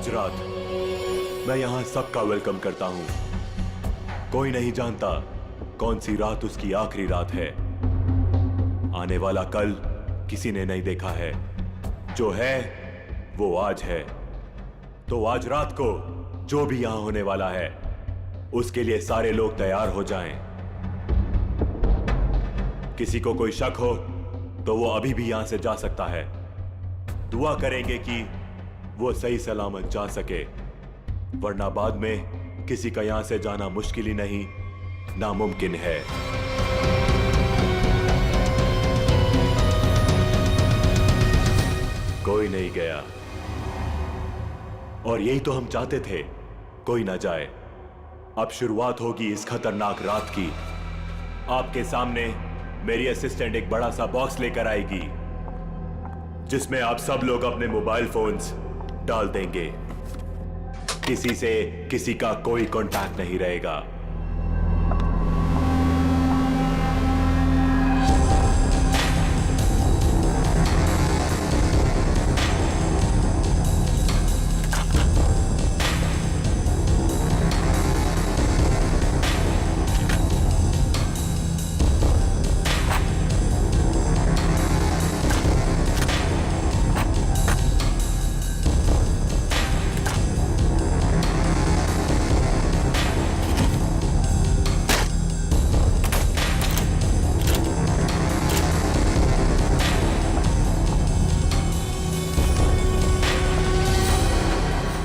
आज रात मैं यहां सबका वेलकम करता हूं। कोई नहीं जानता कौन सी रात उसकी आखिरी रात है। आने वाला कल किसी ने नहीं देखा है, जो है वो आज है। तो आज रात को जो भी यहां होने वाला है उसके लिए सारे लोग तैयार हो जाएं। किसी को कोई शक हो तो वो अभी भी यहां से जा सकता है। दुआ करेंगे कि वो सही सलामत जा सके, वरना बाद में किसी का यहां से जाना मुश्किल ही नहीं, नामुमकिन है। कोई नहीं गया और यही तो हम चाहते थे, कोई ना जाए। अब शुरुआत होगी इस खतरनाक रात की। आपके सामने मेरी असिस्टेंट एक बड़ा सा बॉक्स लेकर आएगी जिसमें आप सब लोग अपने मोबाइल फोन्स डाल देंगे। किसी से किसी का कोई कांटेक्ट नहीं रहेगा।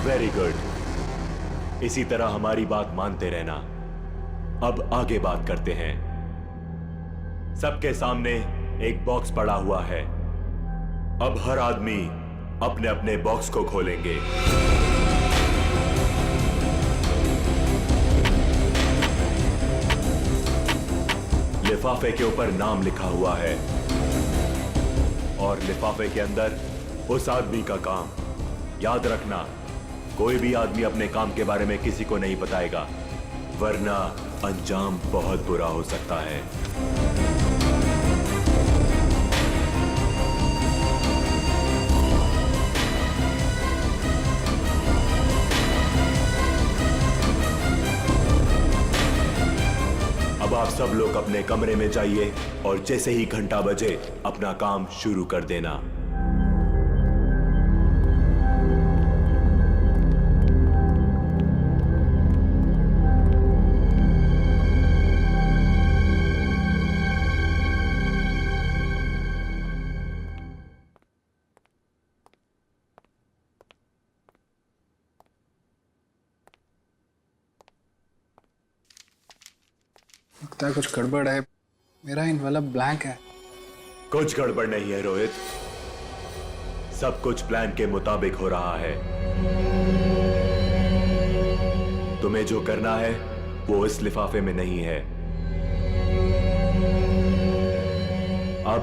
वेरी गुड, इसी तरह हमारी बात मानते रहना। अब आगे बात करते हैं। सबके सामने एक बॉक्स पड़ा हुआ है। अब हर आदमी अपने अपने बॉक्स को खोलेंगे। लिफाफे के ऊपर नाम लिखा हुआ है और लिफाफे के अंदर उस आदमी का काम। याद रखना, कोई भी आदमी अपने काम के बारे में किसी को नहीं बताएगा, वरना अंजाम बहुत बुरा हो सकता है। अब आप सब लोग अपने कमरे में जाइए और जैसे ही घंटा बजे अपना काम शुरू कर देना। लगता है कुछ गड़बड़ है। मेरा इनवेलप ब्लैंक है। कुछ गड़बड़ नहीं है रोहित, सब कुछ प्लान के मुताबिक हो रहा है। तुम्हें जो करना है वो इस लिफाफे में नहीं है। अब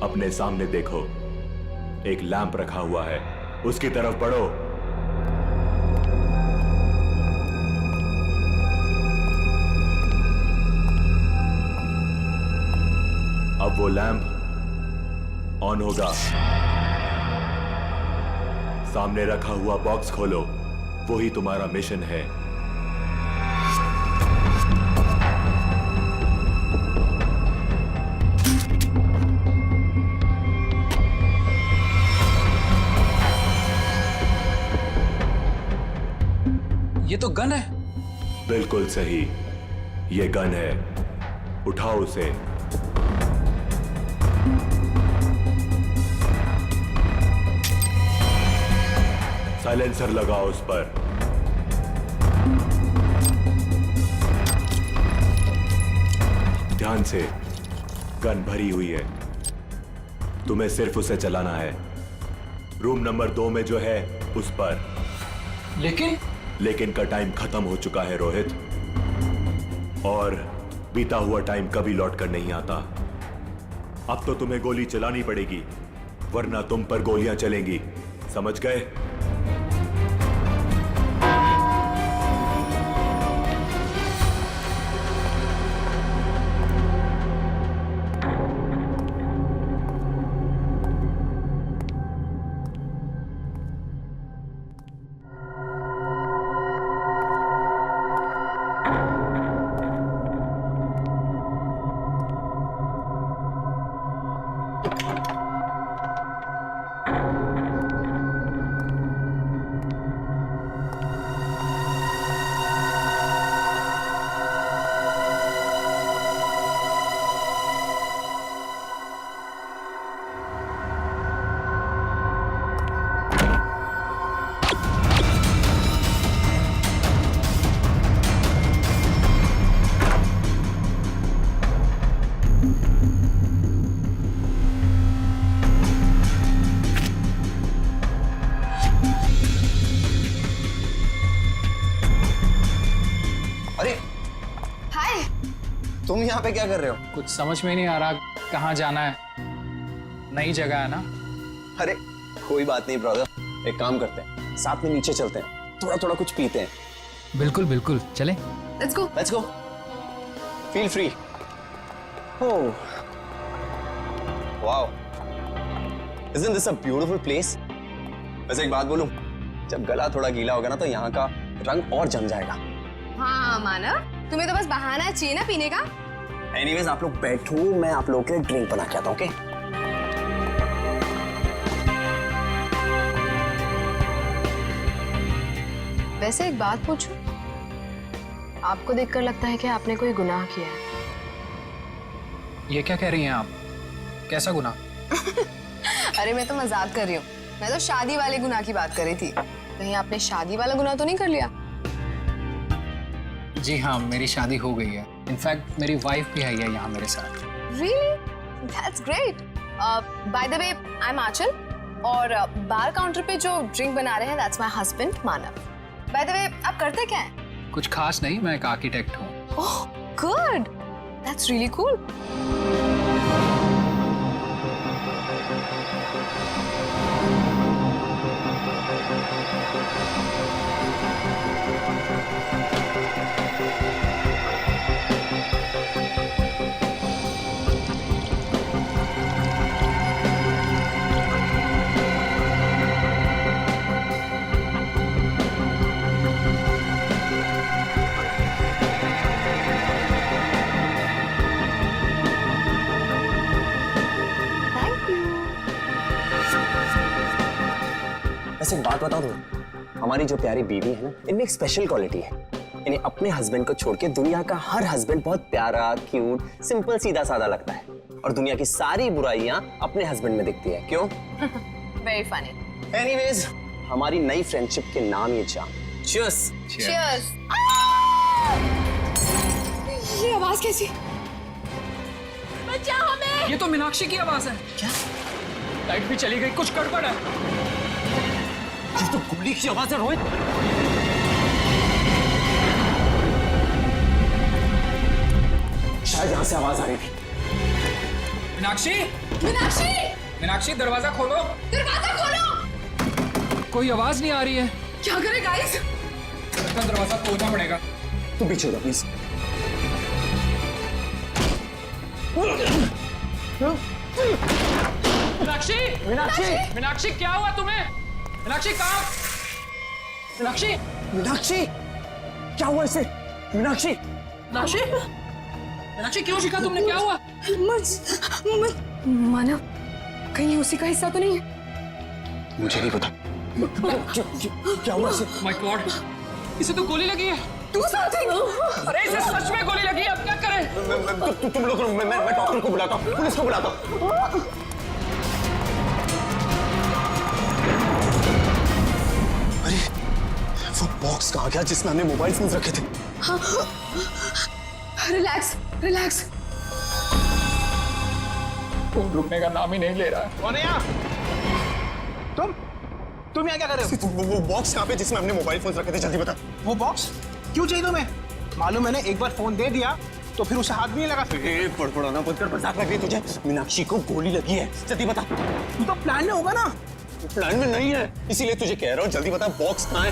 अपने सामने देखो, एक लैंप रखा हुआ है, उसकी तरफ बढ़ो। अब वो लैंप ऑन होगा। सामने रखा हुआ बॉक्स खोलो, वही तुम्हारा मिशन है। ये तो गन है। बिल्कुल सही, ये गन है। उठाओ उसे। साइलेंसर लगाओ उस पर। ध्यान से, गन भरी हुई है, तुम्हें सिर्फ उसे चलाना है। रूम नंबर 2 में जो है उस पर। लेकिन का टाइम खत्म हो चुका है रोहित, और बीता हुआ टाइम कभी लौट कर नहीं आता। अब तो तुम्हें गोली चलानी पड़ेगी, वरना तुम पर गोलियां चलेंगी। समझ गए? तुम यहाँ पे क्या कर रहे हो? कुछ समझ में नहीं आ रहा कहाँ जाना है। नई जगह है ना। अरे कोई बात नहीं ब्रदर, एक काम करते हैं, साथ में नीचे चलते हैं, थोड़ा थोड़ा कुछ पीते हैं। बिल्कुल बिल्कुल, चले। Let's go. Feel free. Oh wow, isn't this a beautiful place? वैसे एक बात बोलूं, जब गला थोड़ा गीला होगा ना तो यहाँ का रंग और जम जाएगा। हाँ मानव, तुम्हें तो बस बहाना चाहिए ना पीने का। एनीवेज आप लोग बैठो, मैं आप लोगों के लिए ड्रिंक बना के आता हूँ, ओके? वैसे एक बात पूछूं, आपको देखकर लगता है कि आपने कोई गुनाह किया है। ये क्या कह रही हैं आप? कैसा गुनाह? अरे मैं तो मजाक कर रही हूँ, मैं तो शादी वाले गुनाह की बात कर रही थी। कहीं आपने शादी वाला गुनाह तो नहीं कर लिया? जी हाँ, मेरी शादी हो गई है। इनफैक्ट मेरी वाइफ भी है यहाँ मेरे साथ। Really? That's great. By the way, I'm आंचल और बार काउंटर पे जो ड्रिंक बना रहे हैं that's my husband Manav. By the way, आप करते क्या हैं? कुछ खास नहीं, मैं एक आर्किटेक्ट हूँ। Oh, good. That's really cool. वैसे एक बात बताऊं तुम्हें, हमारी जो प्यारी बीवी है ना, इनमें एक स्पेशल क्वालिटी है। इन्हें अपने हस्बैंड को छोड़ के दुनिया का हर हस्बैंड बहुत प्यारा, क्यूट, सिंपल, सीधा साधा लगता है और दुनिया की सारी बुराइयां अपने हस्बैंड में दिखती है। क्यों? Very funny. एनीवेज, हमारी नई फ्रेंडशिप के नाम ये जाम। Cheers! Cheers. ये आवाज कैसी? बचाओ हमें! ये तो मीनाक्षी की आवाज है। क्या? लाइट भी चली गई, कुछ गड़बड़ है। ये तो गोली की आवाज है रोहित। शायद यहां से आवाज आ रही थी। मीनाक्षी, मीनाक्षी! मीनाक्षी दरवाजा खोलो। दरवाजा खोलो! कोई आवाज नहीं आ रही है। क्या करें गाइस? दरवाजा खोलना पड़ेगा। तू पीछे हो प्लीज। मीनाक्षी, मीनाक्षी! मीनाक्षी क्या हुआ तुम्हें? मीनाक्षी कहाँ? मीनाक्षी, मीनाक्षी! क्या हुआ इसे? मीनाक्षी! मीनाक्षी, मीनाक्षी क्यों शिका तुमने? क्या हुआ? मानव, कहीं उसी का हिस्सा तो नहीं है? मुझे नहीं पता। क्या हुआ इसे? माय गॉड, इसे तो गोली लगी है। Do something! अरे इसे सच में गोली लगी है, अब क्या करें? तुम लोग, मैं डॉक्टर को बुलाता हूँ, पुलिस को बुलाता हूँ। अरे वो बॉक्स कहाँ गया जिसमें हमने मोबाइल फोन रखे थे? Relax, relax. तुम रुकने का नाम ही नहीं ले रहा है। कौन है यहाँ? तुम यहाँ क्या कर रहे हो? वो बॉक्स कहाँ पे जिसमें हमने मोबाइल फोन रखे थे? जल्दी बता। वो बॉक्स क्यों चाहिए तुम्हें? मालूम मैंने एक बार फोन दे दिया तो फिर उसे हाथ भी नहीं लगा। पड़पड़ाना बंद कर, मजाक लग रही तुझे। मीनाक्षी को गोली लगी है, जल्दी बता। तू तो प्लान में होगा ना? प्लान में नहीं है, इसीलिए तुझे कह रहा हूँ, जल्दी बता बॉक्स कहाँ है?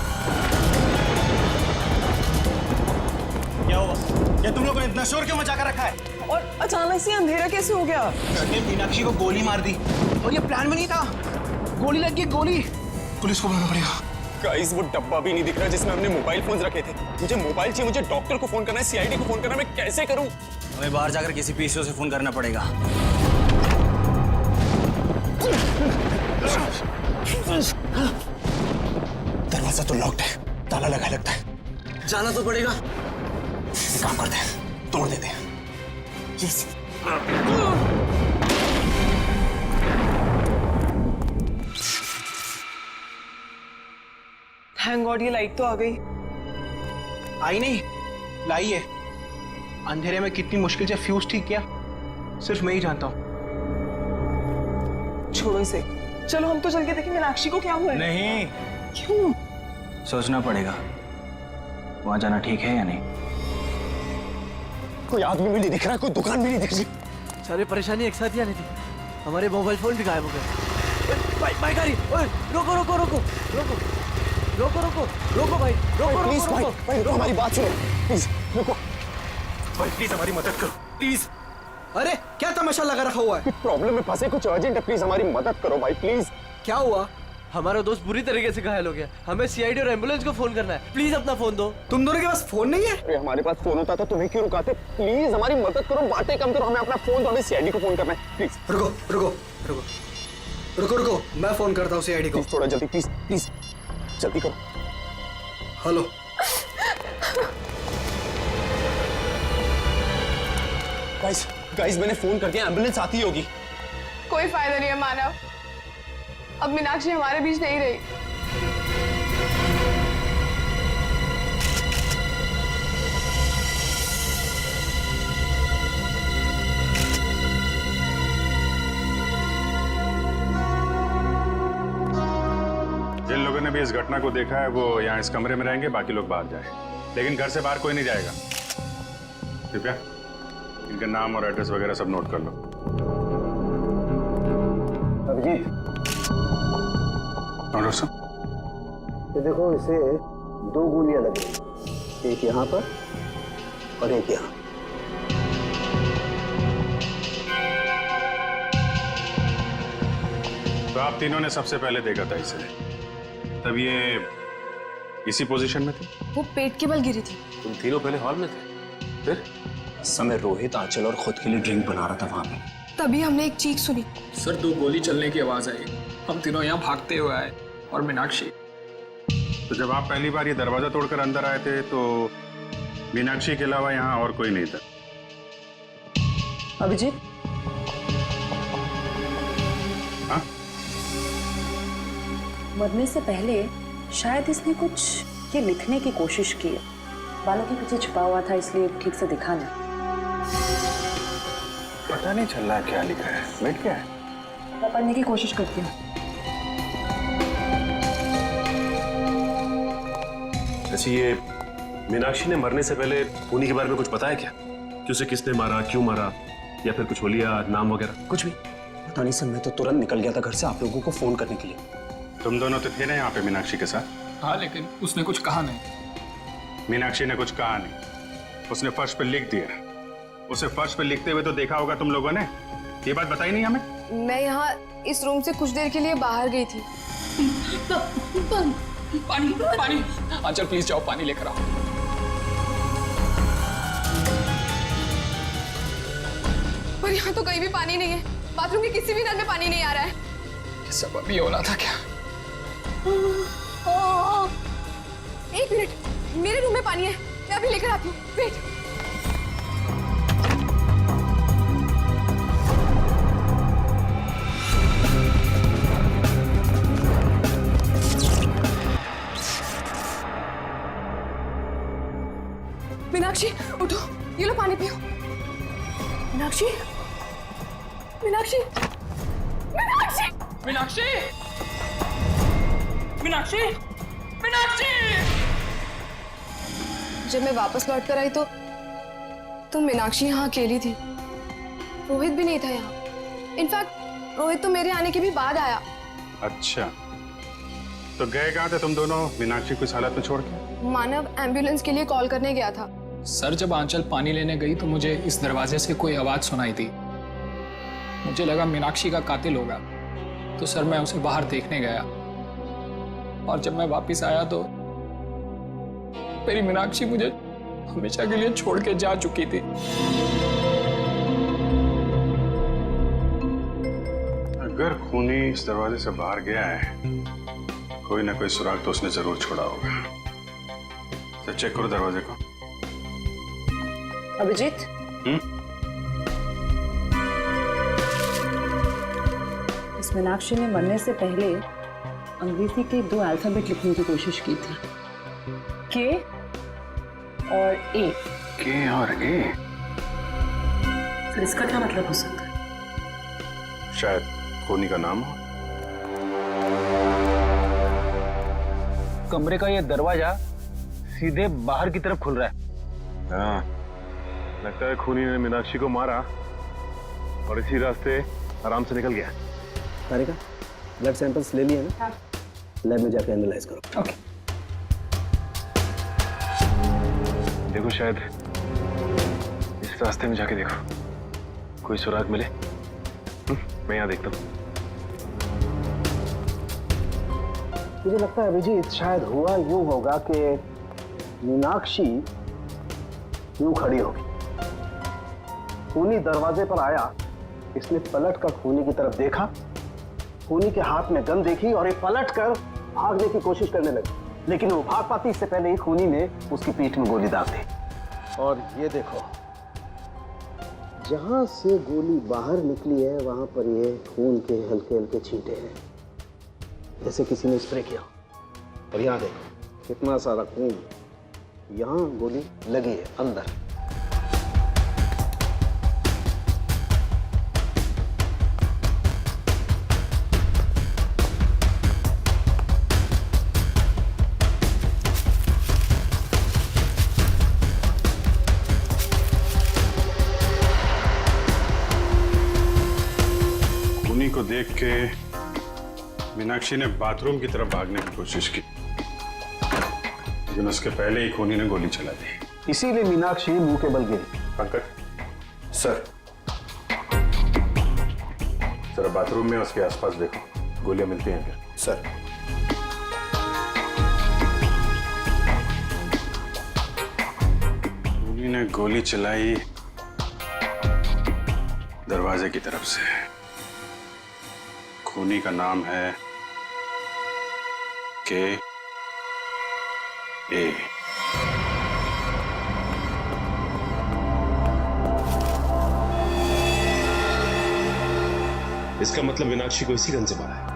क्या हुआ? ये तुम लोगों ने इतना शोर क्यों मचा कर रखा है? और अचानक से अंधेरा कैसे हो गया? मैंने मीनाक्षी को गोली मार दी और ये प्लान में नहीं था। गोली लग गई, गोली। पुलिस को बुलाना पड़ेगा। गाइस, वो डब्बा भी नहीं दिख रहा जिसमें हमने मोबाइल फोन रखे थे। मुझे मोबाइल चाहिए, मुझे डॉक्टर को फोन करना है, सीआईडी को फोन करना है, मैं कैसे करूं? हमें बाहर जाकर किसी पीसीओ से फोन करना पड़ेगा। दरवाजा तो लॉक्ड है, ताला लगा लगता है। जाना तो पड़ेगा। काम करते हैं, तोड़ देते हैं। Yes. थैंक गॉड ये लाइट तो आ गई। आई नहीं, लाई है। अंधेरे में कितनी मुश्किल से फ्यूज ठीक किया, सिर्फ मैं ही जानता हूँ। छोड़ो इसे, चलो हम तो चल के देखें मीनाक्षी को क्या हुआ है। नहीं, क्यों? सोचना पड़ेगा वहां जाना ठीक है या नहीं। कोई आदमी भी नहीं दिख रहा, कोई दुकान भी नहीं दिख रही। सारी परेशानी एक साथ ही आनी थी। हमारे मोबाइल फोन भी गायब हो गए। भाई गाड़ी, ओए रोको रोको रोको रोको रोको रोको रोको भाई, रोको प्लीज रोको भाई, रोको। भाई रुको, हमारी बात सुनो प्लीज, रुको। भाई प्लीज हमारी मदद करो प्लीज। अरे क्या तमाशा लगा रखा हुआ है? प्रॉब्लम में फंसे, कुछ अर्जेंट है, प्लीज हमारी मदद करो भाई प्लीज। क्या हुआ? हमारा दोस्त बुरी तरीके से घायल हो गया। हमें सीआईडी और एम्बुलेंस को फोन करना है। प्लीज अपना फोन दो। तुम दोनों के पास फोन नहीं है? अरे हमारे पास फोन होता तो तुम्हें क्यों रुकाते? प्लीज हमारी मदद करो, बातें कम करो, हमें अपना फोन दो, हमें सीआईडी को फोन करना है प्लीज। रुको रुको रुको रुको रुको, मैं फोन करता हूँ सीआईडी को। प्लीज थोड़ा जल्दी, प्लीज प्लीज जल्दी करो। हेलो, गाइस गाइस मैंने फोन कर दिया, एम्बुलेंस आती होगी। कोई फायदा नहीं है मानव, अब मीनाक्षी हमारे बीच नहीं रही। जिन लोगों ने भी इस घटना को देखा है वो यहाँ इस कमरे में रहेंगे, बाकी लोग बाहर जाएं। लेकिन घर से बाहर कोई नहीं जाएगा। कृपया इनका नाम और एड्रेस वगैरह सब नोट कर लो। अभिजीत, और दोस्तों ये देखो, इसे 2 गोलियां लगी, एक यहाँ पर और एक यहाँ। तो आप तीनों ने सबसे पहले देखा था इसे, तब ये इसी पोजीशन में थे? वो पेट के बल गिरी थी। तुम तीनों पहले हॉल में थे, फिर? समय रोहित, आंचल और खुद के लिए ड्रिंक बना रहा था वहां पे। तभी हमने एक चीख सुनी। सर 2 गोली चलने की आवाज आई, हम तीनों यहाँ भागते हुए आए और मीनाक्षी। तो जब आप पहली बार ये दरवाजा तोड़कर अंदर आए थे तो मीनाक्षी के अलावा यहाँ और कोई नहीं था? अभिजीत, हाँ? मरने से पहले शायद इसने कुछ ये लिखने की कोशिश की है। बालों के पीछे छुपा हुआ था, इसलिए ठीक से दिखा नहीं। पता नहीं चल रहा क्या लिखा है। वेट क्या है? मैं पढ़ने की कोशिश करती हूँ। अच्छा, ये मीनाक्षी ने मरने से पहले खूनी के बारे में कुछ बताया क्या? कि उसे किसने मारा, क्यों मारा, या फिर कुछ बोलिया, नाम वगैरह? कुछ भी पता नहीं सर, मैं तो तुरंत निकल गया था घर से आप लोगों को फोन करने के लिए। तुम दोनों तो थे ना यहाँ पे मीनाक्षी के साथ? हाँ, लेकिन उसने कुछ कहा नहीं। मीनाक्षी ने कुछ कहा नहीं, उसने फर्श पे लिख दिया। उसे फर्श पे लिखते हुए तो देखा होगा तुम लोगों ने, ये बात बताई नहीं हमें? मैं यहाँ इस रूम से कुछ देर के लिए बाहर गई थी। पानी पानी, आंचल प्लीज जाओ पानी लेकर आओ। पर यहाँ तो कहीं भी पानी नहीं है, बाथरूम के किसी भी नल में पानी नहीं आ रहा है। ये सब अभी होना था क्या? एक मिनट, मेरे रूम में पानी है, मैं अभी लेकर आती हूँ। वेट। मीनाक्षी उठो, ये लो पानी पियो। मीनाक्षी, मीनाक्षी, मीनाक्षी, मीनाक्षी, मीनाक्षी, मीनाक्षी! जब मैं वापस लौट कर आई तो मीनाक्षी यहाँ अकेली थी। रोहित भी नहीं था यहाँ। इनफैक्ट रोहित तो मेरे आने के भी बाद आया। अच्छा, तो गए कहाँ थे तुम दोनों मीनाक्षी को इस हालत में छोड़ के? मानव एम्बुलेंस के लिए कॉल करने गया था। सर जब आंचल पानी लेने गई तो मुझे इस दरवाजे से कोई आवाज सुनाई दी। मुझे लगा मीनाक्षी का कातिल होगा, तो सर मैं उसे बाहर देखने गया। और जब मैं वापस आया तो मेरी मीनाक्षी मुझे हमेशा के लिए छोड़ के जा चुकी थी। अगर खूनी इस दरवाजे से बाहर गया है, कोई ना कोई सुराग तो उसने जरूर छोड़ा होगा। तो चेक करो दरवाजे को। अभिजीत, इस मीनाक्षी ने मरने से पहले अंग्रेजी के 2 अल्फाबेट लिखने की कोशिश की थी, के और ए। के और ए? फिर इसका क्या मतलब हो सकता है? शायद खूनी का नाम हो। कमरे का ये दरवाजा सीधे बाहर की तरफ खुल रहा है। हाँ, लगता है खूनी ने मीनाक्षी को मारा और इसी रास्ते आराम से निकल गया। तारिका, ब्लड सैंपल्स ले लिए ना? लैब में जाकर एनालाइज करो। ओके। देखो शायद इस रास्ते में जाके देखो, कोई सुराग मिले। मैं यहाँ देखता हूँ। मुझे लगता है अभिजीत, शायद हुआ यूं होगा कि मीनाक्षी यूं खड़ी होगी, खूनी दरवाजे पर आया, इसने पलट कर खूनी की तरफ देखा, खूनी के हाथ में गन देखी और ये पलट कर भागने की कोशिश करने लगी, लेकिन वो भाग पाती इससे पहले ही खूनी ने उसकी पीठ में गोली दाग दी। और ये देखो, जहां से गोली बाहर निकली है वहां पर ये खून के हल्के हल्के छींटे हैं, जैसे किसी ने स्प्रे किया। और यहाँ देखो कितना सारा खून, यहाँ गोली लगी है अंदर। खूनी को देख के मीनाक्षी ने बाथरूम की तरफ भागने की कोशिश की, लेकिन उसके पहले ही खूनी ने गोली चला दी। इसीलिए मीनाक्षी मुंह के बल गिरी। पंकज सर, जरा बाथरूम में उसके आसपास देखो, गोलियां मिलती हैं क्या? सर, खूनी ने गोली चलाई दरवाजे की तरफ से। खूनी का नाम है के ए। इसका मतलब मीनाक्षी को इसी गन से मारा है।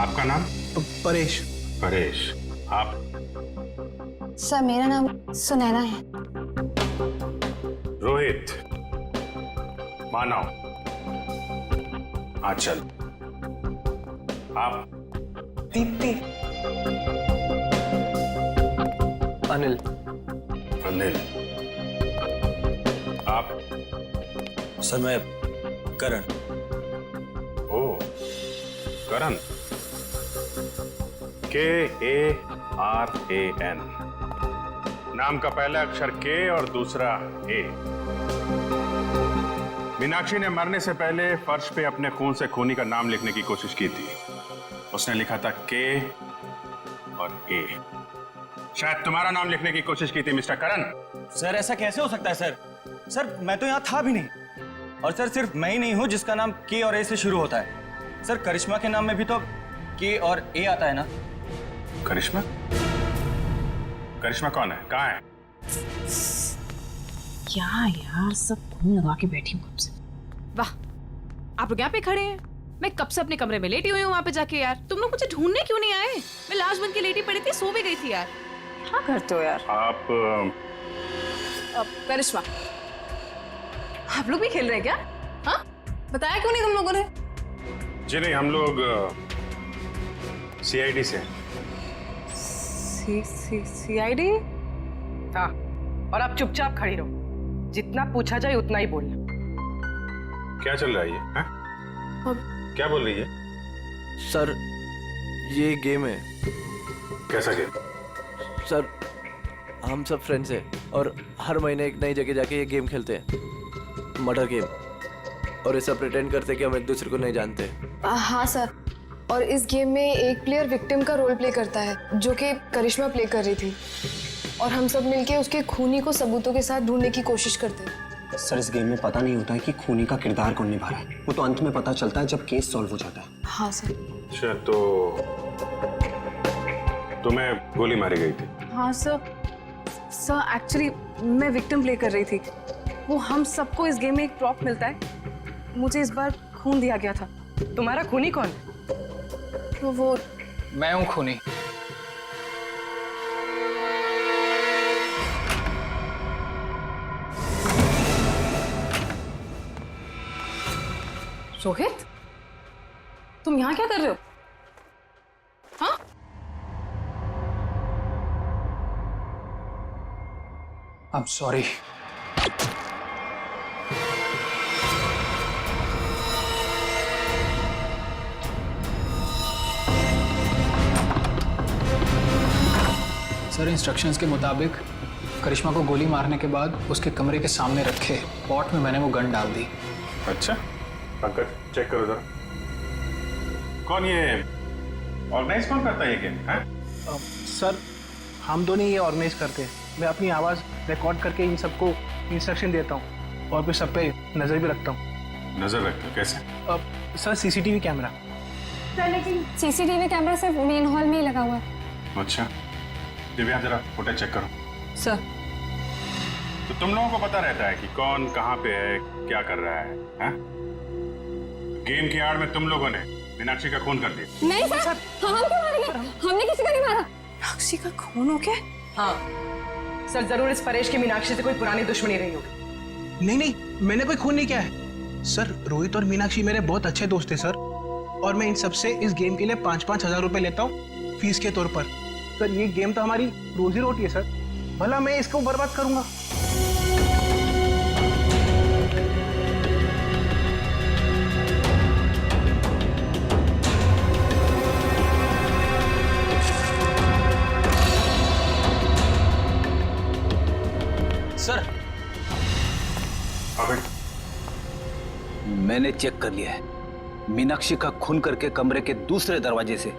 आपका नाम? परेश। परेश। आप? सर मेरा नाम सुनैना है। रोहित। मानव। आंचल। आप? दीप्ति। अनिल। अनिल। आप? सर मैं करण। ओ, करण। KARAN। नाम का पहला अक्षर के और दूसरा ए। मीनाक्षी ने मरने से पहले फर्श पे अपने खून से खूनी का नाम लिखने की कोशिश की थी। उसने लिखा था के और ए। शायद तुम्हारा नाम लिखने की कोशिश की थी मिस्टर करण। सर ऐसा कैसे हो सकता है सर? सर मैं तो यहाँ था भी नहीं। और सर सिर्फ मैं ही नहीं हूँ जिसका नाम के और ए से शुरू होता है। सर करिश्मा के नाम में भी तो के और ए आता है ना? करिश्मा? करिश्मा कौन है? कहाँ है? क्या यार, सब खून लगा के बैठी हूँ कब से। वाह, आप लोग यहाँ पे खड़े हैं। मैं कब से अपने कमरे में लेटी हुई हूँ वहाँ पे जाके। यार तुम लोग मुझे ढूंढने क्यों नहीं आए? मैं लाश बन के लेटी पड़ी थी, सो भी गई थी यार। क्या करते हो यार? आप करिश्मा, आप लोग भी खेल रहे हैं क्या? हाँ, बताया क्यों नहीं तुम लोगों ने? जी नहीं, हम लोग CID से। CID? हाँ, और आप चुपचाप खड़ी रहो। जितना पूछा जाए उतना ही बोलना। क्या चल रहा है ये? हाँ? क्या बोल रही है? सर ये गेम है। कैसा गेम? सर हम सब फ्रेंड्स हैं और हर महीने एक नई जगह जाके ये गेम खेलते हैं, मर्डर गेम। और ऐसा प्रिटेंड करते कि हम एक दूसरे को नहीं जानते। हाँ सर, और इस गेम में एक प्लेयर विक्टिम का रोल प्ले करता है, जो कि करिश्मा प्ले कर रही थी, और हम सब मिलके उसके खूनी को सबूतों के साथ ढूंढने की कोशिश करते हैं। सर इस गेम में पता नहीं होता है कि खूनी का किरदार कौन निभा रहा है, वो तो अंत में पता चलता है जब केस सॉल्व हो जाता है। हाँ सर। अच्छा, तो तुम्हें गोली मारी गई थी? हाँ सर, एक्चुअली मैं विक्टिम प्ले कर रही थी। वो हम सबको इस गेम में एक प्रॉप मिलता है, मुझे इस बार खून दिया गया था। तुम्हारा खूनी कौन है? मैं हूँ खूनी। रोहित, तुम यहाँ क्या कर रहे हो? हाँ? I'm sorry. सर, इंस्ट्रक्शंस के मुताबिक करिश्मा को गोली मारने के बाद उसके कमरे के सामने रखे पॉट में मैंने वो गन डाल दी। अच्छा, पंकज चेक करो जरा। कौन ये ऑर्गेनाइज कौन करता है ये गेम? सर, हम दोनों ये ऑर्गेनाइज करते हैं। मैं अपनी आवाज़ रिकॉर्ड करके इन सबको इंस्ट्रक्शन देता हूँ और फिर सब पे नज़र भी रखता हूँ। नजर रखते हो कैसे? Sir, CCTV camera. सर, लेकिन सीसीटीवी कैमरा सिर्फ मेन हॉल में ही लगा हुआ है। अच्छा, दिव्या जरा फुटेज चेक करो। सर, तो तुम लोगों को पता रहता है कि कौन कहाँ पे है, क्या कर रहा है, हाँ? गेम की आड़ में तुम लोगों ने मीनाक्षी का खून कर दिया। नहीं सर, हम क्यों मारेंगे? हमने किसी को नहीं मारा। मीनाक्षी का खून हो गया? हाँ सर, जरूर इस परेश की मीनाक्षी से कोई पुरानी दुश्मनी रही होगी। नहीं नहीं, मैंने कोई खून नहीं किया है सर। रोहित और मीनाक्षी मेरे बहुत अच्छे दोस्त हैं सर, और मैं इन सबसे इस गेम के लिए 5-5 हजार रुपए लेता हूँ फीस के तौर पर। सर, ये गेम तो हमारी रोजी रोटी है सर, भला मैं इसको बर्बाद करूंगा? सर, मैंने चेक कर लिया है। मीनाक्षी का खून करके कमरे के दूसरे दरवाजे से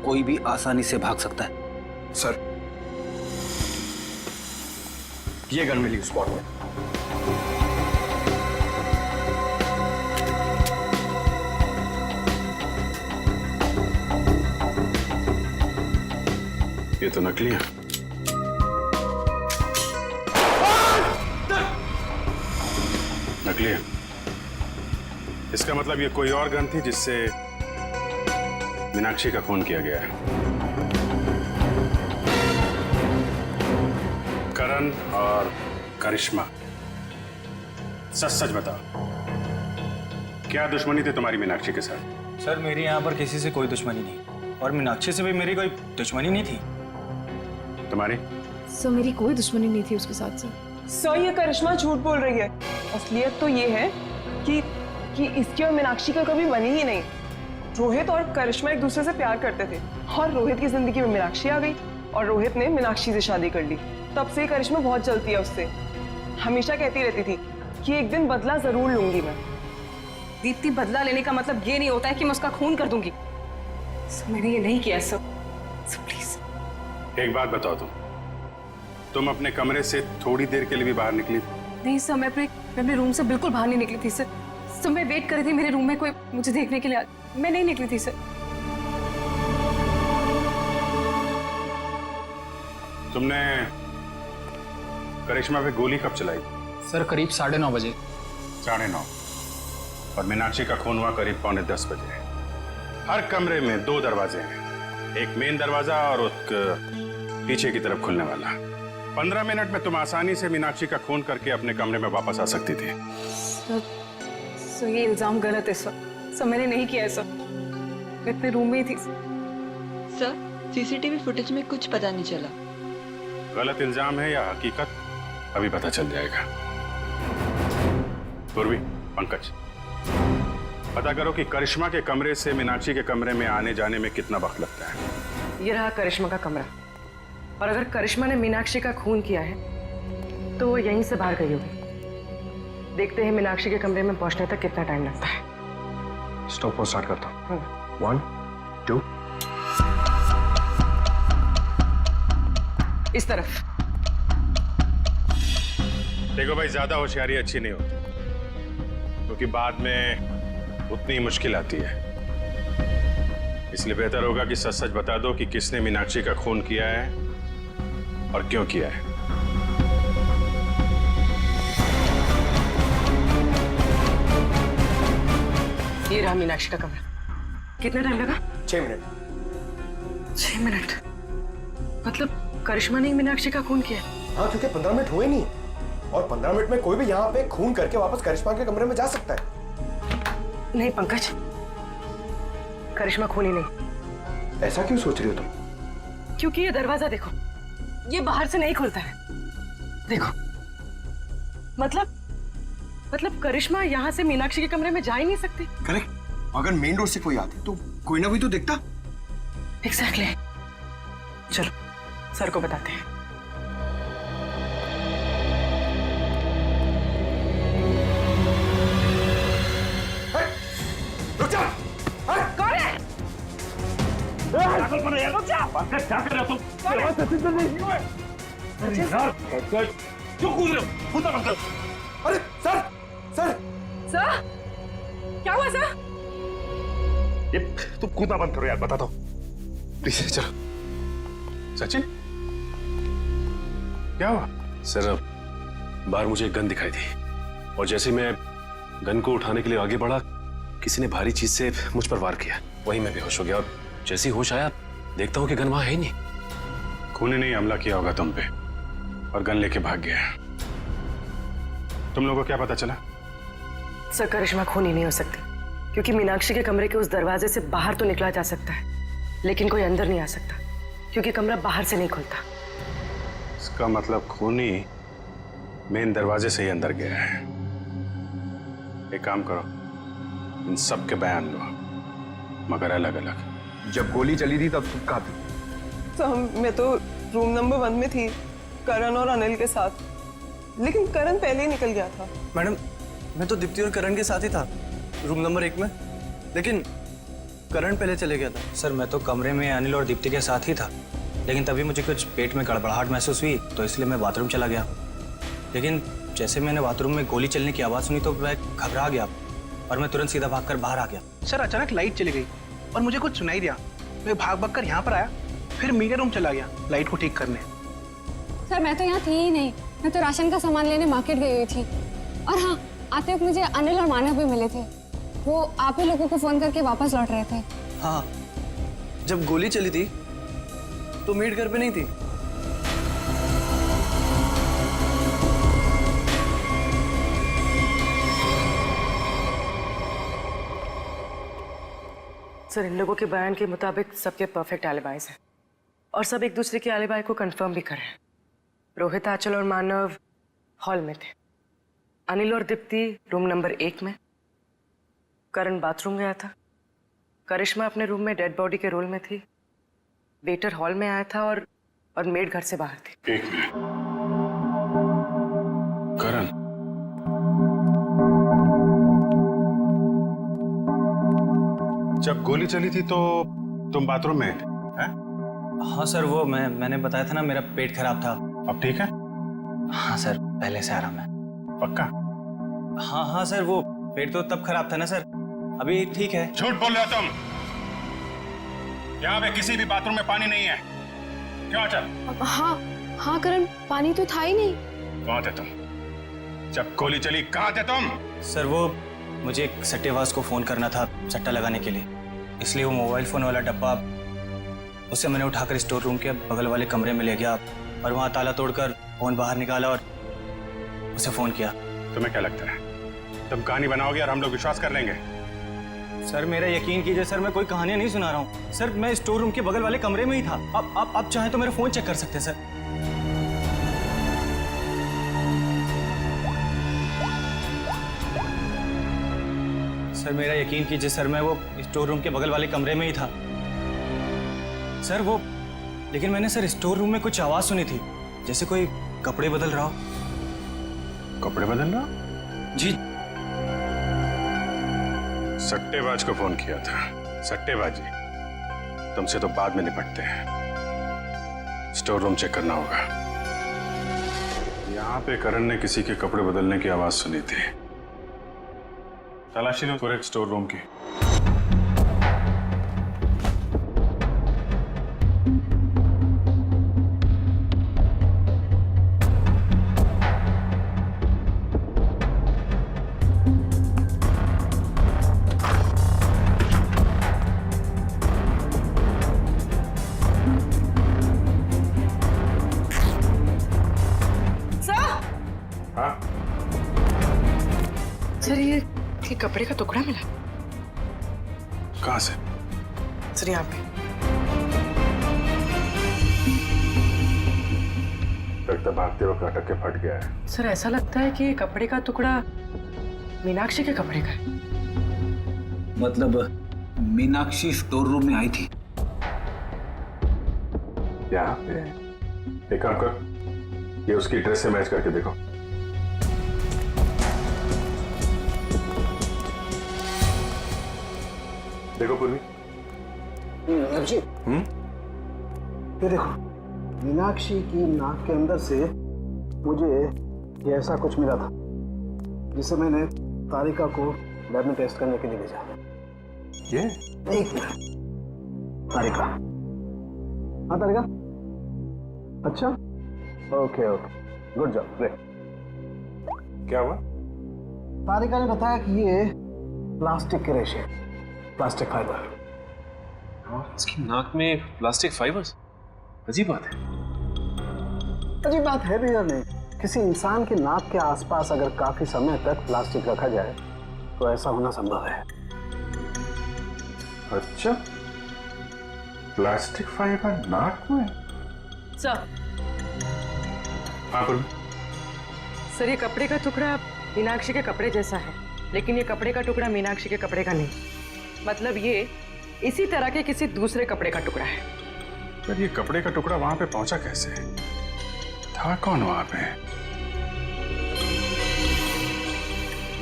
कोई भी आसानी से भाग सकता है। सर, ये गन मिली स्पॉट में। ये तो नकली है। नकली है, इसका मतलब ये कोई और गन थी जिससे मीनाक्षी का खून किया गया है। करण और करिश्मा, सच सच बताओ, क्या दुश्मनी थी तुम्हारी मीनाक्षी के साथ? सर, मेरी यहाँ पर किसी से कोई दुश्मनी नहीं, और मीनाक्षी से भी मेरी कोई दुश्मनी नहीं थी। तुम्हारी? सर, मेरी कोई दुश्मनी नहीं थी उसके साथ। सर, ये करिश्मा झूठ बोल रही है। असलियत तो ये है कि इसकी और मीनाक्षी का कभी बनी ही नहीं। रोहित और करिश्मा एक दूसरे से प्यार करते थे, और रोहित की जिंदगी में मीनाक्षी आ गई और रोहित ने मीनाक्षी से शादी कर ली। तब से करिश्मा बहुत जलती है उससे। हमेशा कहती रहती थी कि एक दिन बदला जरूर लूंगी मैं। दीप्ति, बदला लेने का मतलब ये नहीं होता है कि मैं उसका खून कर दूंगी। सर, मैंने ये नहीं किया सर। प्लीज एक बात बताओ, तुम अपने कमरे से थोड़ी देर के लिए भी बाहर निकली? नहीं सर, मैं अपने रूम से बिल्कुल बाहर नहीं निकली थी सर। सर, मैं वेट कर रही थी मेरे रूम में कोई मुझे देखने के लिए। मैं नहीं निकली थी सर। तुमने करिश्मा पे गोली कब चलाई? सर, करीब 9:30 बजे। 9:30, और मीनाक्षी का खून हुआ करीब 9:45 बजे। हर कमरे में 2 दरवाजे हैं, एक मेन दरवाजा और एक पीछे की तरफ खुलने वाला। 15 मिनट में तुम आसानी से मीनाक्षी का खून करके अपने कमरे में वापस आ सकती थी। सर, ये इल्जाम गलत है सर। सर, मैंने नहीं किया है सर। मैं अपने रूम में ही थी सर। सीसीटीवी फुटेज में कुछ पता नहीं चला। गलत इल्जाम है या हकीकत, अभी पता चल जाएगा। पूर्वी, पंकज, पता करो कि करिश्मा के कमरे से मीनाक्षी के कमरे में आने जाने में कितना वक्त लगता है। ये रहा करिश्मा का कमरा, और अगर करिश्मा ने मीनाक्षी का खून किया है तो वो यहीं से बाहर गई होगी। देखते हैं मीनाक्षी के कमरे में पहुंचने तक कितना टाइम लगता है। स्टॉप को स्टार्ट करता हूँ। 1, 2। इस तरफ। देखो भाई, ज्यादा होशियारी अच्छी नहीं होती, क्योंकि बाद में उतनी मुश्किल आती है। इसलिए बेहतर होगा कि सच सच बता दो कि किसने मीनाक्षी का खून किया है और क्यों किया है। ये रहा मीनाक्षी का कमरा। कितना टाइम लगा? 6 मिनट। 6 मिनट? मतलब करिश्मा ने मीनाक्षी का खून किया? हाँ, क्योंकि 15 मिनट हुए नहीं, और 15 मिनट में कोई भी यहाँ पे खून करके वापस करिश्मा के कमरे में जा सकता है। नहीं पंकज, करिश्मा खूनी नहीं। ऐसा क्यों सोच रही हो तुम? क्योंकि ये दरवाजा देखो, ये बाहर से नहीं खुलता है। देखो, मतलब करिश्मा यहाँ से मीनाक्षी के कमरे में जा ही नहीं सकती। करेक्ट। अगर मेन रोड से कोई आते तो कोई ना कोई तो दिखता। एग्जैक्टली। चलो सर को बताते हैं। रुक जा। कौन है? रुक जा। क्या कर रहे हो तुम? क्यों कूद रहे हो? कूदा मत करो। अरे सर, सर क्या हुआ सर? ये तुम कूदना बंद करो यार, बताता हूँ प्लीज। चलो सचिन, क्या हुआ? सर बाहर मुझे एक गन दिखाई दी और जैसे मैं गन को उठाने के लिए आगे बढ़ा, किसी ने भारी चीज से मुझ पर वार किया। वहीं मैं बेहोश हो गया और जैसे ही होश आया देखता हूँ कि गन वहां है ही नहीं। खूनी ने हमला किया होगा तुम पे और गन लेके भाग गया। तुम लोगों को क्या पता चला? सर करिश्मा खूनी नहीं हो सकती, क्योंकि मीनाक्षी के कमरे के उस दरवाजे से बाहर तो निकला जा सकता है, लेकिन कोई अंदर नहीं आ सकता, क्योंकि कमरा बाहर से नहीं खुलता। इसका मतलब खूनी मेन दरवाजे से ही अंदर गया है। एक काम करो, इन सब के बयान लो, मगर अलग अलग। जब गोली चली थी तब तुम कहाँ थी? मैं तो रूम नंबर 1 में थी, करण और अनिल के साथ, लेकिन करण पहले ही निकल गया था। मैडम, मैं तो दीप्ति और करण के साथ ही था रूम नंबर 1 में, लेकिन करण पहले चले गया था। सर मैं तो कमरे में अनिल और दीप्ति के साथ ही था, लेकिन तभी मुझे कुछ पेट में गड़बड़ाहट महसूस हुई, तो इसलिए मैं बाथरूम चला गया। लेकिन जैसे मैंने बाथरूम में गोली चलने की आवाज़ सुनी तो मैं घबरा गया और मैं तुरंत सीधा भागकर बाहर आ गया। सर अचानक लाइट चली गई और मुझे कुछ सुनाई दिया। मैं भाग कर यहाँ पर आया, फिर मीडिया रूम चला गया लाइट को ठीक करने। सर मैं तो यहाँ थी ही नहीं, मैं तो राशन का सामान लेने मार्केट गई हुई थी। और हाँ, आते वक्त मुझे अनिल और मानव भी मिले थे, वो आप ही लोगों को फोन करके वापस लौट रहे थे। हाँ, जब गोली चली थी तो मीट घर पे नहीं थी। सर इन लोगों के बयान के मुताबिक सबके परफेक्ट एलिबाइज हैं और सब एक दूसरे के एलिबाई को कंफर्म भी कर रहे हैं। रोहित, आंचल और मानव हॉल में थे, अनिल और दीप्ति रूम नंबर 1 में, करण बाथरूम गया था, करिश्मा अपने रूम में डेड बॉडी के रोल में थी, वेटर हॉल में आया था और मेड घर से बाहर थी। एक मिनट, करण, जब गोली चली थी तो तुम बाथरूम में थे? हाँ सर, वो मैंने बताया था ना, मेरा पेट खराब था। अब ठीक है? हाँ सर, पहले से आराम है। पक्का? हाँ सर, वो पेट तो तब खराब था ना सर, अभी ठीक है। झूठ बोल रहे हो तुम। यहाँ पे किसी भी बाथरूम में पानी नहीं है। क्यों चल? हाँ करण, पानी तो था ही नहीं। कहाँ थे तुम जब गोली चली? कहाँ थे तुम? सर वो मुझे एक सट्टेबाज को फोन करना था सट्टा लगाने के लिए, इसलिए वो मोबाइल फोन वाला डब्बा उसे मैंने उठाकर स्टोर रूम के बगल वाले कमरे में ले गया और वहाँ ताला तोड़कर फोन बाहर निकाला और उसे फोन किया। तुम्हें क्या लगता है तुम कहानी बनाओगे और हम लोग विश्वास कर लेंगे? सर मेरा यकीन कीजिए सर, मैं कोई कहानियां नहीं सुना रहा हूँ सर, मैं स्टोर रूम के बगल वाले कमरे में ही था। आप चाहें तो मेरा फोन चेक कर सकते हैं सर। सर मेरा यकीन कीजिए सर, मैं वो स्टोर रूम के बगल वाले कमरे में ही था सर। वो लेकिन मैंने सर स्टोर रूम में कुछ आवाज सुनी थी, जैसे कोई कपड़े बदल रहा हो। कपड़े बदल रहा? जी। सट्टेबाज को फोन किया था। सट्टेबाजी तुमसे तो बाद में निपटते हैं, स्टोर रूम चेक करना होगा। यहाँ पे करण ने किसी के कपड़े बदलने की आवाज सुनी थी। तलाशी लो पूरे स्टोर रूम की। सर ये कपड़े का टुकड़ा मिला? कहाँ से? सर यहाँ पे। लगता भागते वक्त अटक के फट गया है। सर ऐसा लगता है कि ये कपड़े का टुकड़ा मीनाक्षी के कपड़े का है। मतलब मीनाक्षी स्टोर रूम में आई थी? यहाँ पे एक काम कर, ये उसकी ड्रेस से मैच करके देखो। देखो पूर्वी। जी ये देखो, मीनाक्षी की नाक के अंदर से मुझे ये ऐसा कुछ मिला था जिसे मैंने तारिका को लैब में टेस्ट करने के लिए भेजा। ये एक मिनट, तारिका। हाँ तारिका, अच्छा, okay okay, good job, great. क्या हुआ? तारिका ने बताया कि ये प्लास्टिक के रेशे, प्लास्टिक फाइबर। इसकी नाक में प्लास्टिक फाइबर्स? अजीब बात है। अजीब बात है भी या नहीं, किसी इंसान के नाक के आसपास अगर काफी समय तक प्लास्टिक रखा जाए तो ऐसा होना संभव है। अच्छा, प्लास्टिक फाइबर नाक में? सर, हाँ पूर्वी। सर ये कपड़े का टुकड़ा मीनाक्षी के कपड़े जैसा है, लेकिन ये कपड़े का टुकड़ा मीनाक्षी के कपड़े का नहीं। मतलब ये इसी तरह के किसी दूसरे कपड़े का टुकड़ा है। पर ये कपड़े का टुकड़ा वहां पे पहुंचा कैसे? था कौन वहां पे?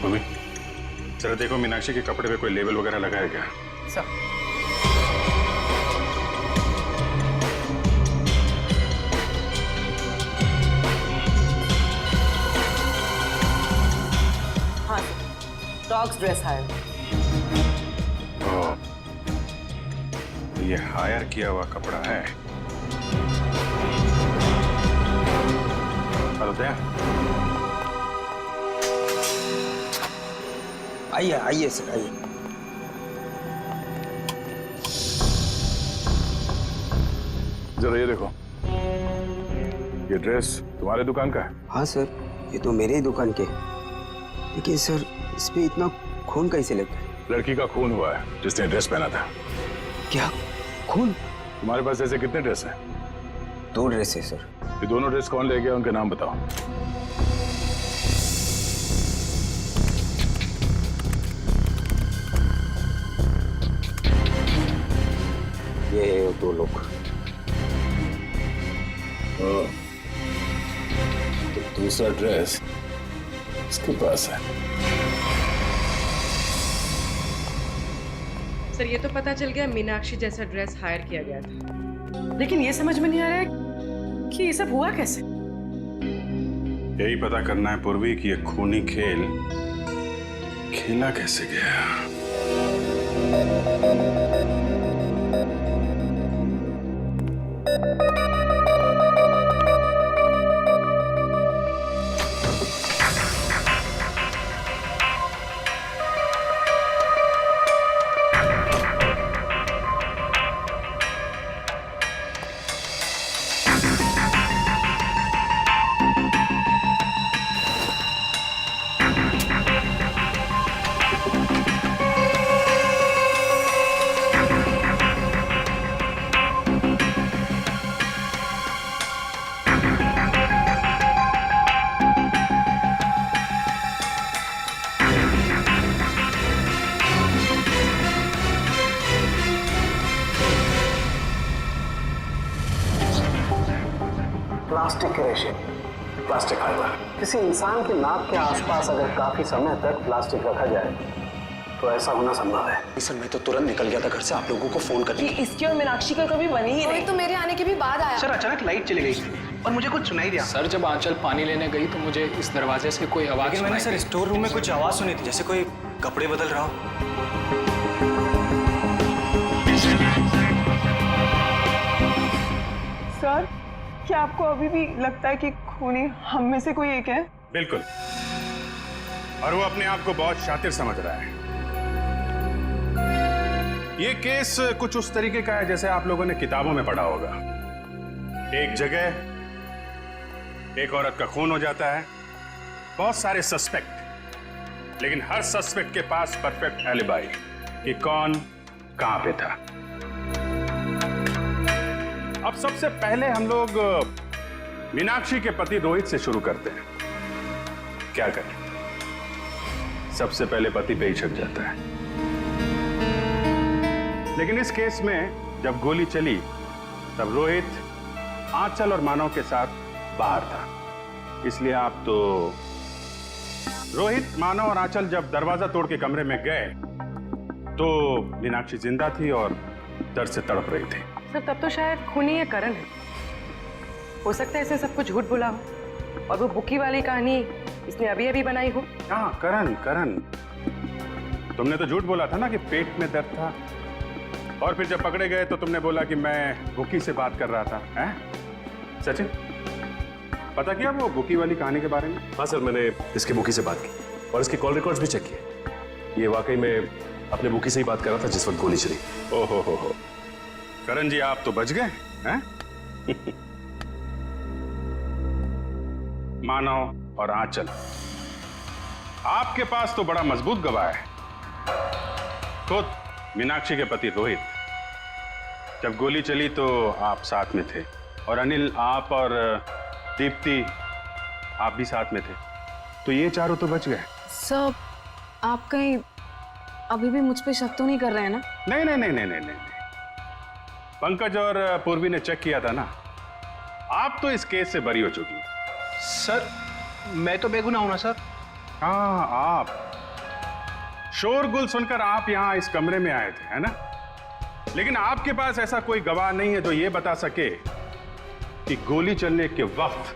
पूर्वी, जरा देखो मीनाक्षी के कपड़े पे कोई लेबल वगैरह लगा है क्या? सर, हाँ, डॉग्स ड्रेस हायर। ये हायर किया हुआ कपड़ा है। हेलो दया। आइए आइए सर, आइए। जरा ये देखो, ये ड्रेस तुम्हारे दुकान का है? हाँ सर, ये तो मेरे ही दुकान के। लेकिन सर इस पे इतना खून कैसे लग गया? लड़की का खून हुआ है जिसने ड्रेस पहना था। क्या खून? तुम्हारे पास ऐसे कितने ड्रेस हैं? 2 ड्रेस है सर। ये दोनों ड्रेस कौन ले गया, उनके नाम बताओ। ये 2 लोग। तो दूसरा ड्रेस इसके पास है। सर ये तो पता चल गया मीनाक्षी जैसा ड्रेस हायर किया गया था, लेकिन ये समझ में नहीं आ रहा है कि ये सब हुआ कैसे। यही पता करना है पूर्वी कि ये खूनी खेल खेला कैसे गया। प्लास्टिक के रेशे, प्लास्टिक फाइबर। किसी इंसान के नाक के आसपास अगर काफी समय तक प्लास्टिक रखा जाए तो ऐसा होना संभव है। सर मैं तो तुरंत निकल गया था घर से आप लोगों को फोन करने। इसकी और मीनाक्षी का कभी बनी ही नहीं। तो मेरे आने के भी बाद आया। सर अचानक लाइट चली गई और मुझे कुछ सुनाई दिया। सर जब आंचल पानी लेने गई तो मुझे इस दरवाजे से कोई आवाज लेकिन मैंने सर स्टोर रूम में कुछ आवाज सुनी थी, जैसे कोई कपड़े बदल रहा हो। सर क्या आपको अभी भी लगता है कि खूनी हम में से कोई एक है? बिल्कुल, और वो अपने आप को बहुत शातिर समझ रहा है। ये केस कुछ उस तरीके का है जैसे आप लोगों ने किताबों में पढ़ा होगा। एक जगह एक औरत का खून हो जाता है, बहुत सारे सस्पेक्ट, लेकिन हर सस्पेक्ट के पास परफेक्ट एलिबाई कि कौन कहां पे था। अब सबसे पहले हम लोग मीनाक्षी के पति रोहित से शुरू करते हैं। क्या करें, सबसे पहले पति पे ही शक जाता है। लेकिन इस केस में जब गोली चली तब रोहित आंचल और मानव के साथ बाहर था, इसलिए आप तो रोहित, मानव और आंचल जब दरवाजा तोड़ के कमरे में गए तो मीनाक्षी जिंदा थी और दर्द से तड़प रही थी। सर तब तो शायद खूनी या करण है। हो सकता है इसे सब कुछ झूठ बोला हो और वो बुकी वाली कहानी इसने अभी अभी बनाई हो। हाँ, करण तुमने तो झूठ बोला था ना कि पेट में दर्द था, और फिर जब पकड़े गए तो तुमने बोला कि मैं बुकी से बात कर रहा था। हैं? सचिन, पता किया वो बुकी वाली कहानी के बारे में? हाँ सर, मैंने इसके बुकी से बात की और इसके कॉल रिकॉर्ड्स भी चेक किए। ये वाकई में अपने बुकी से ही बात कर रहा था जिस वक्त गोली चली। ओहो हो। करण जी, आप तो बच गए हैं? मानव और आंचल, आपके पास तो बड़ा मजबूत गवाह है। खुद मीनाक्षी के पति रोहित, जब गोली चली तो आप साथ में थे, और अनिल, आप और दीप्ति, आप भी साथ में थे, तो ये चारों तो बच गए। सर आप कहीं अभी भी मुझ पे शक तो नहीं कर रहे हैं ना? नहीं। पंकज और पूर्वी ने चेक किया था ना, आप तो इस केस से बरी हो चुकी। सर मैं तो बेगुनाह हूं ना सर। हाँ, आप शोरगुल सुनकर आप यहां इस कमरे में आए थे, है ना? लेकिन आपके पास ऐसा कोई गवाह नहीं है जो ये बता सके कि गोली चलने के वक्त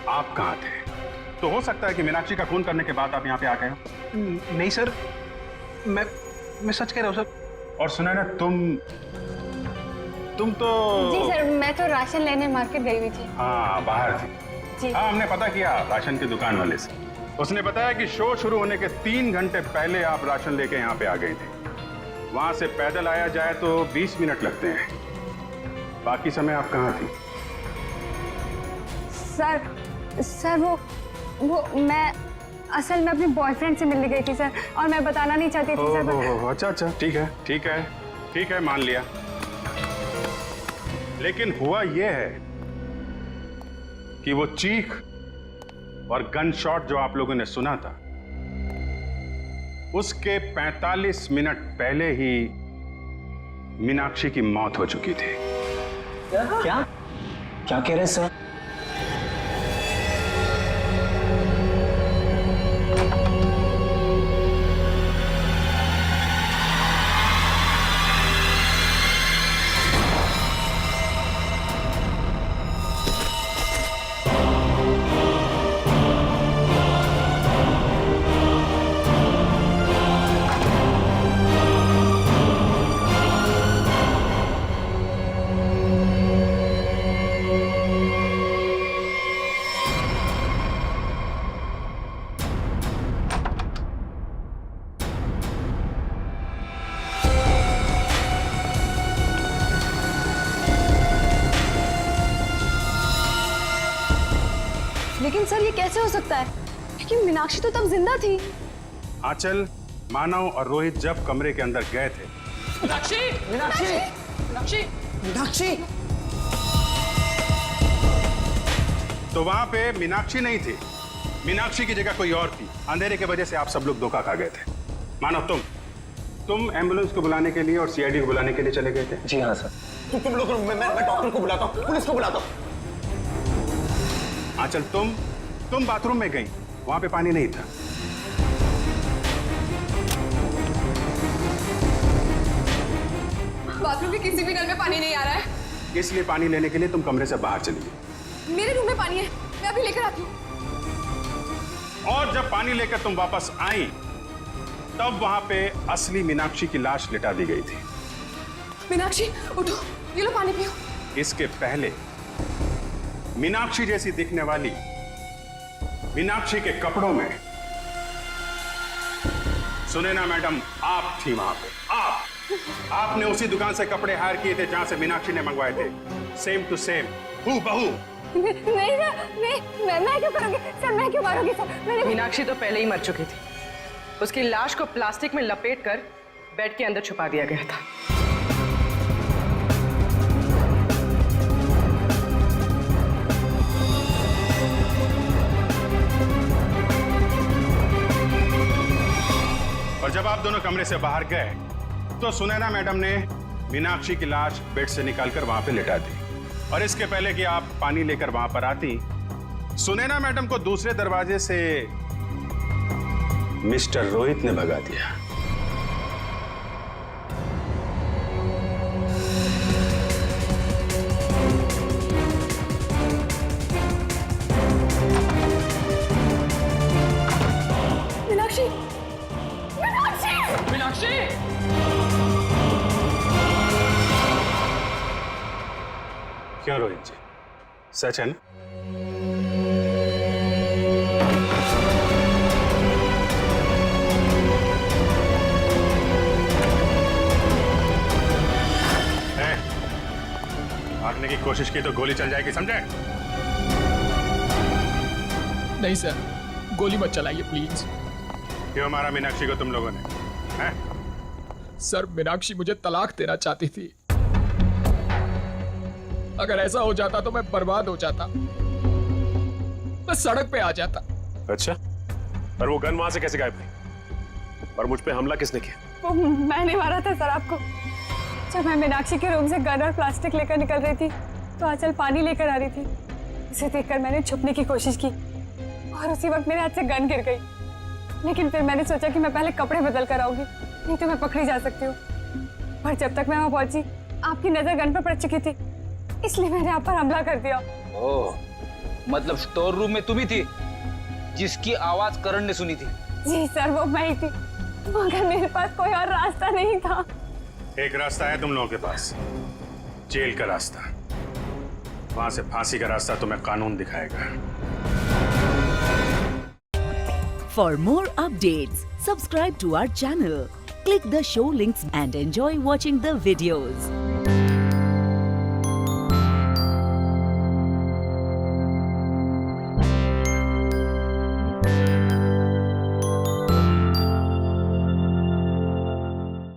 आप कहां थे। तो हो सकता है कि मीनाक्षी का खून करने के बाद आप यहां पे आ गए हो। नहीं सर, मैं सच कह रहा हूं सर। और सुना ना, तुम तो जी सर, मैं तो राशन लेने मार्केट गई हुई थी। हाँ, बाहर थी जी। हाँ, हमने पता किया राशन की दुकान वाले से। उसने बताया कि शो शुरू होने के 3 घंटे पहले आप राशन लेके यहाँ पे आ गए थे। वहां से पैदल आया जाए तो 20 मिनट लगते हैं। बाकी समय आप कहाँ थी? सर वो मैं असल में अपने बॉयफ्रेंड से मिलने गई थी सर, और मैं बताना नहीं चाहती थी सर। अच्छा, ठीक है, मान लिया। लेकिन हुआ यह है कि वो चीख और गन शॉट जो आप लोगों ने सुना था, उसके 45 मिनट पहले ही मीनाक्षी की मौत हो चुकी थी। क्या कह रहे हैं सर? लेकिन सर ये कैसे हो सकता है, क्योंकि मीनाक्षी तो तब जिंदा थी। आंचल, मानव और रोहित जब कमरे के अंदर गए थे, मीनाक्षी तो वहां पे मीनाक्षी नहीं थी। मीनाक्षी की जगह कोई और थी। अंधेरे की वजह से आप सब लोग धोखा खा गए थे। मानव, तुम एम्बुलेंस को बुलाने के लिए और सीआईडी को बुलाने के लिए चले गए थे। जी हाँ सर। तुम लोग, मैं डॉक्टर को बुलाता हूँ, पुलिस को बुलाता हूँ। आंचल, तुम बाथरूम में गई, वहां पे पानी नहीं था। बाथरूम के किसी भी नल में पानी नहीं आ रहा है। इसलिए पानी लेने के लिए तुम कमरे से बाहर चली गई। मेरे रूम में पानी है, मैं अभी लेकर आती हूँ। और जब पानी लेकर तुम वापस आई, तब वहां पे असली मीनाक्षी की लाश लिटा दी गई थी। मीनाक्षी उठो, ये लो पानी पियो। इसके पहले मीनाक्षी जैसी दिखने वाली मीनाक्षी के कपड़ों में, सुने ना मैडम, आप थी वहां पे। आपने उसी दुकान से कपड़े हायर किए थे जहां से मीनाक्षी ने मंगवाए थे। सेम टू सेम, हूबहू। नहीं मैं क्यों करूंगी सर, मैं क्यों मारूंगी सर? मीनाक्षी तो पहले ही मर चुकी थी। उसकी लाश को प्लास्टिक में लपेटकर बेड के अंदर छुपा दिया गया था। और जब आप दोनों कमरे से बाहर गए तो सुनैना मैडम ने मीनाक्षी की लाश बेड से निकालकर वहां पे लिटा दी। और इसके पहले कि आप पानी लेकर वहां पर आती, सुनैना मैडम को दूसरे दरवाजे से मिस्टर रोहित ने भगा दिया। मीनाक्षी, मीनाक्षी, मीनाक्षी! क्यों रोहित जी, सच है ना? भागने की कोशिश की तो गोली चल जाएगी, समझे? नहीं सर, गोली मत चलाइए प्लीज। क्यों मारा मीनाक्षी को तुम लोगों ने? हैं? सर, मीनाक्षी मुझे तलाक देना चाहती थी। अगर ऐसा हो जाता तो मैं बर्बाद हो जाता, मैं सड़क पे आ जाता। अच्छा, पर वो गन वहां से कैसे गायब हुई? और मुझ पे हमला किसने किया? वो मैंने मारा था सर आपको। जब मैं मीनाक्षी के रूम से गन और प्लास्टिक लेकर निकल रही थी तो आंचल पानी लेकर आ रही थी। उसे देखकर मैंने छुपने की कोशिश की और उसी वक्त मेरे हाथ से गन गिर गई। लेकिन फिर मैंने सोचा कि मैं पहले कपड़े बदल कर आऊंगी, नहीं तो मैं पकड़ी जा सकती हूँ। पर जब तक मैं वहां पहुंची आपकी नजर गन पर पड़ चुकी थी, इसलिए मैंने आप पर हमला कर दिया। ओह, मतलब स्टोर रूम में तुम ही थी जिसकी आवाज करण ने सुनी थी? जी सर, वो मैं ही थी, मगर मेरे पास कोई और रास्ता नहीं था। एक रास्ता है तुम लोगों के पास, जेल का रास्ता। वहां से फांसी का रास्ता तुम्हें कानून दिखाएगा। For more updates, subscribe to our channel, click the show links and enjoy watching the videos.